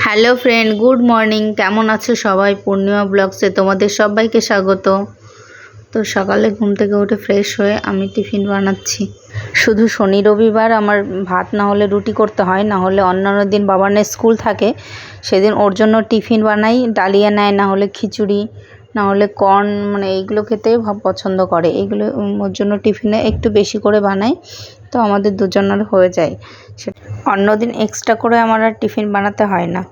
Hello friend, good morning. কেমন আছো সবাই? পূর্ণিমা ব্লগসে তোমাদের সবাইকে স্বাগত। তো সকালে ঘুম থেকে উঠে ফ্রেশ হয়ে আমি টিফিন বানাচ্ছি। শুধু শনি রবিবার আমার ভাত না হলে রুটি করতে হয়, না হলে অন্যান্য দিন বাবানের স্কুল থাকে, সেদিন ওর জন্য টিফিন বানাই। ডালিয়া নেয়, না হলে খিচুড়ি, না হলে কর্ন, মানে এইগুলো খেতে পছন্দ করে। এইগুলো ওর জন্য টিফিনে একটু বেশি করে বানাই, তো আমাদের দুজনের হয়ে যায়। অন্যদিন এক্সট্রা করে আমার আর টিফিন বানাতে হয় না।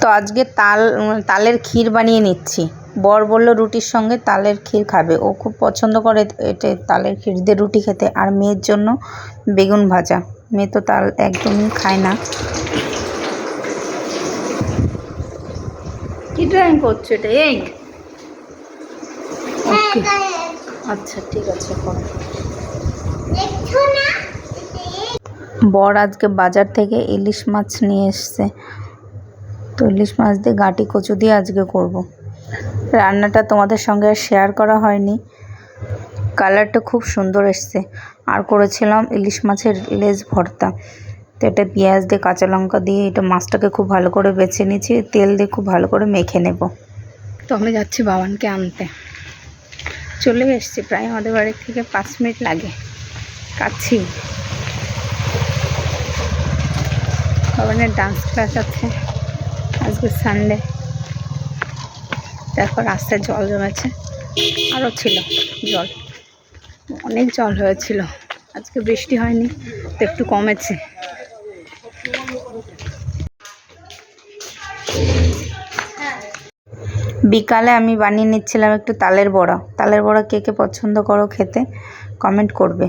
তো আজকে তালের ক্ষীর বানিয়ে নিচ্ছি। বর বলল রুটির সঙ্গে তালের ক্ষীর খাবে, ও খুব পছন্দ করে এটা, তালের ক্ষীর দিয়ে রুটি খেতে। আর মেয়ের জন্য বেগুন ভাজা। মেয়ে তো তাল একদমই খায় না। কি ড্রয়িং করছো এটা? এই ওকে, আচ্ছা ঠিক আছে, করো। বর আজকে বাজার থেকে ইলিশ মাছ নিয়ে এসছে, তো ইলিশ মাছ দিয়ে গাঁটি কচু দিয়ে আজকে করব। রান্নাটা তোমাদের সঙ্গে আর শেয়ার করা হয়নি। কালারটা খুব সুন্দর এসছে। আর করেছিলাম ইলিশ মাছের লেজ ভর্তা। তো এটা পেঁয়াজ দিয়ে কাঁচা লঙ্কা দিয়ে এটা মাছটাকে খুব ভালো করে বেছে নিয়েছি, তেল দিয়ে খুব ভালো করে মেখে নেব। তো আমি যাচ্ছি বাবানকে আনতে। চলে এসছি, প্রায় আমাদের বাড়ি থেকে 5 মিনিট লাগে, কাছি। বাবানের ডান্স ক্লাস আছে, আজকে সানডে। তারপর রাস্তায় জল জমেছে, আরও ছিল জল, অনেক জল হয়েছিল। আজকে বৃষ্টি হয়নি, তো একটু কমেছে। বিকালে আমি বানিয়ে নিচ্ছিলাম একটু তালের বড়া। তালের বড়া কে কে পছন্দ করো খেতে, কমেন্ট করবে।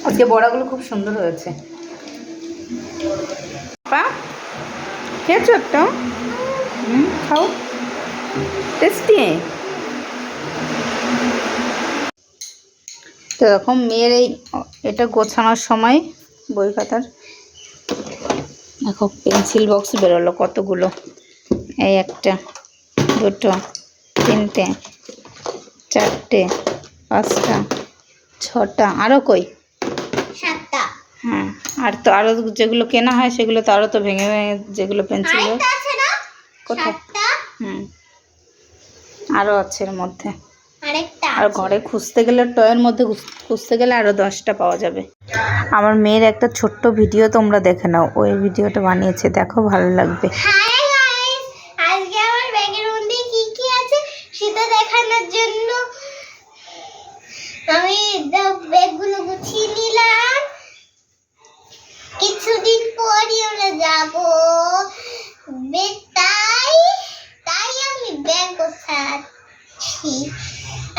আজকে বড়াগুলো খুব সুন্দর হয়েছে। পা খেয়েছো একটা? খাও, টেস্টি। তো এরকম মেয়ের এটা গোছানোর সময় বই খাতার, দেখো পেন্সিল বক্স বেরোলো কতগুলো। এই 1টা 2টো 3টে 4টে 5টা 6টা, আরও কই 7টা। হ্যাঁ, আর তো আরও যেগুলো কেনা হয় সেগুলো তো আরও তো ভেঙে ভেঙে, যেগুলো পেন্সিল কোথায়, আরও আছে এর মধ্যে। আর ঘরে খুঁজতে গেলে, টয়ের মধ্যে খুঁজতে গেলে আরও 10টা পাওয়া যাবে। আমার মেয়ের একটা ছোট্ট ভিডিও তোমরা দেখে নাও, ওই ভিডিওটা বানিয়েছে, দেখো ভালো লাগবে। আজকে আমার ব্যাগের মধ্যে কি কি আছে সেটা দেখানোর জন্য আমি ব্যাগগুলো গুছিয়ে নিলাম। কিছুদিন পরই আমরা যাব, তাই আমি ব্যাগ গোছাচ্ছি।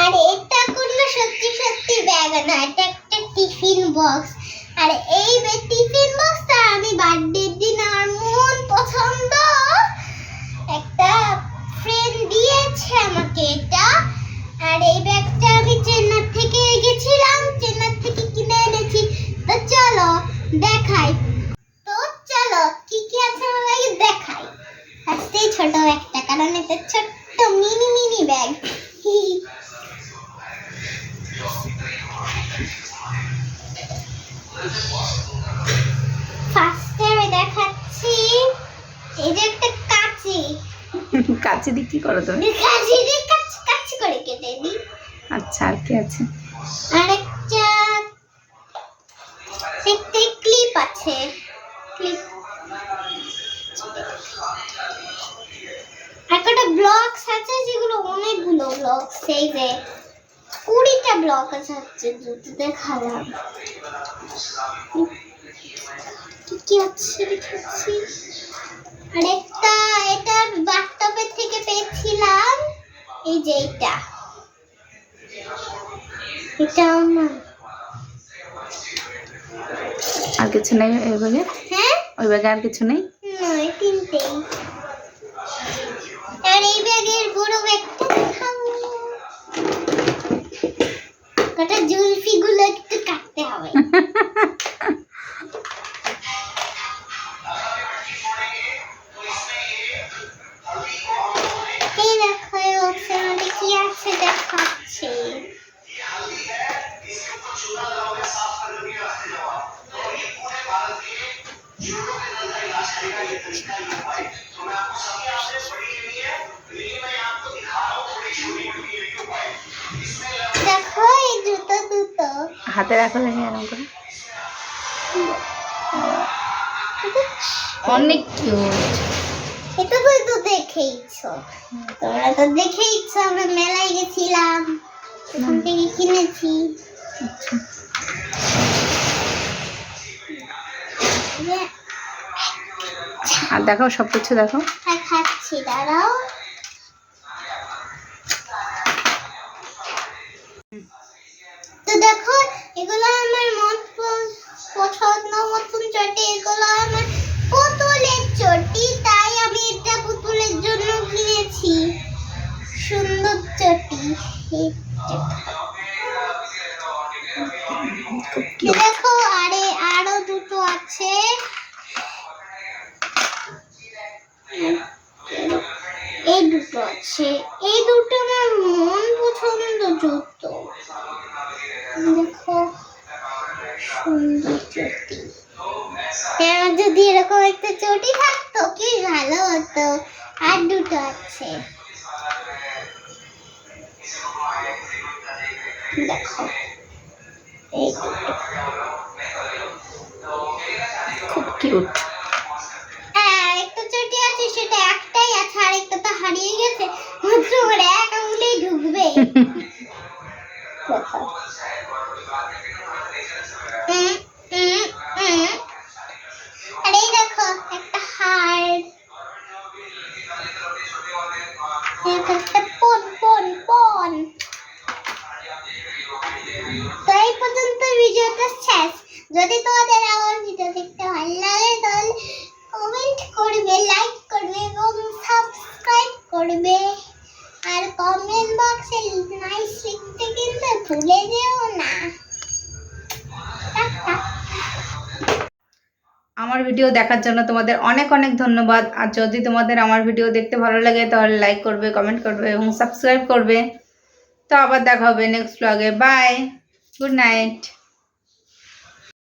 আর এটা কোনো সত্যি সত্যি ব্যাগ না, এটা একটা টিফিন বক্স। আর এই টিফিন বক্সটা আমি বার্থডের দিন আমার মন পছন্দ একটা ফ্রেন্ড দিয়েছে আমাকে এটা। আর এই ব্যাগটা আমি চেন্নাই থেকে গেছিলাম, চেন্নাই থেকে কিনে এনেছি। তো চলো দেখাই, কি কি আছে আমাকে দেখাই। ফার্স্টেই ছোট ব্যাগটা, কারণ এটা ছোট্ট মিনি ব্যাগ। ফার্স্টে আমি দেখাচ্ছি এই যে একটা কাঁচি। কাঁচি দিয়ে কি করো তুমি? কাঁচি দিয়ে কাঁচি করে কেটে দিই। আচ্ছা, আর কি আছে? আরেকটা ক্লিপ আছে, ক্লিপ। একটা ব্লকস আছে, যেগুলো অনেকগুলো ব্লকস, এই যে 20টা ব্লক আছে, দেখালাম। কি আছে দেখছি। আরেকটা এটা বাথটবের থেকে পেয়েছিলাম, এই যে এটা না। আর কিছু নেই ওই ব্যাগে? হ্যাঁ, ওই ব্যাগে আর কিছু নেই? না, এই 3টেই। আর এই ব্যাগের একটা দেখাবো। কটা জুলফি গুলো একটু কাটতে হবে। এই দেখো এই বক্সের মধ্যে কি আছে দেখাচ্ছি। দেখো এই জুতো দুটো হাতে রাখো দেখে এরকম করে, অনেক কিউট। এটা তো দেখেইছো, তোমরা তো দেখেইছো, আমরা মেলায় গেছিলাম, ওখান থেকে কিনেছি। আর দেখো সবকিছু দেখো। হ্যাঁ খাচ্ছি, দাঁড়াও। তো দেখো এগুলো আমার পছন্দ মতন চটি, এগুলো আমার পুতুলের চটি, তাই আমি এটা পুতুলের জন্য কিনেছি। সুন্দর চটি। দেখো আরো দুটো আছে। এই দুটো আছে, এই দুটো আমার মন পছন্দ জুতো। দেখো সুন্দর চটি। আমার যদি এরকম একটা চটি থাকতো কি ভালো হতো। আর দুটো আছে, দেখো এই দুটো খুব কিউট। হ্যাঁ একটা চটি আছে, সেটা একটাই আছে, আর একটা তো হারিয়ে গেছে, মাত্র আমার এক আঙুলেই ঢুকবে। দেখো আর এই দেখো একটা হার, একটা পন। তো এই পর্যন্ত ভিডিওটা শেষ। যদি তোমাদের আমার ভিডিও দেখতে ভালো লাগে তাহলে কমেন্ট করবে, লাইক করবে এবং সাবস্ক্রাইব করবে। আর কমেন্ট বক্সে নাইস লিখতে কিন্তু ভুলে যেও না। টাটা। আমার ভিডিও দেখার জন্য তোমাদের অনেক অনেক ধন্যবাদ। আর যদি তোমাদের আমার ভিডিও দেখতে ভালো লাগে তাহলে লাইক করবে, কমেন্ট করবে এবং সাবস্ক্রাইব করবে। তো আবার দেখা হবে নেক্সট ব্লগে। Bye, good night.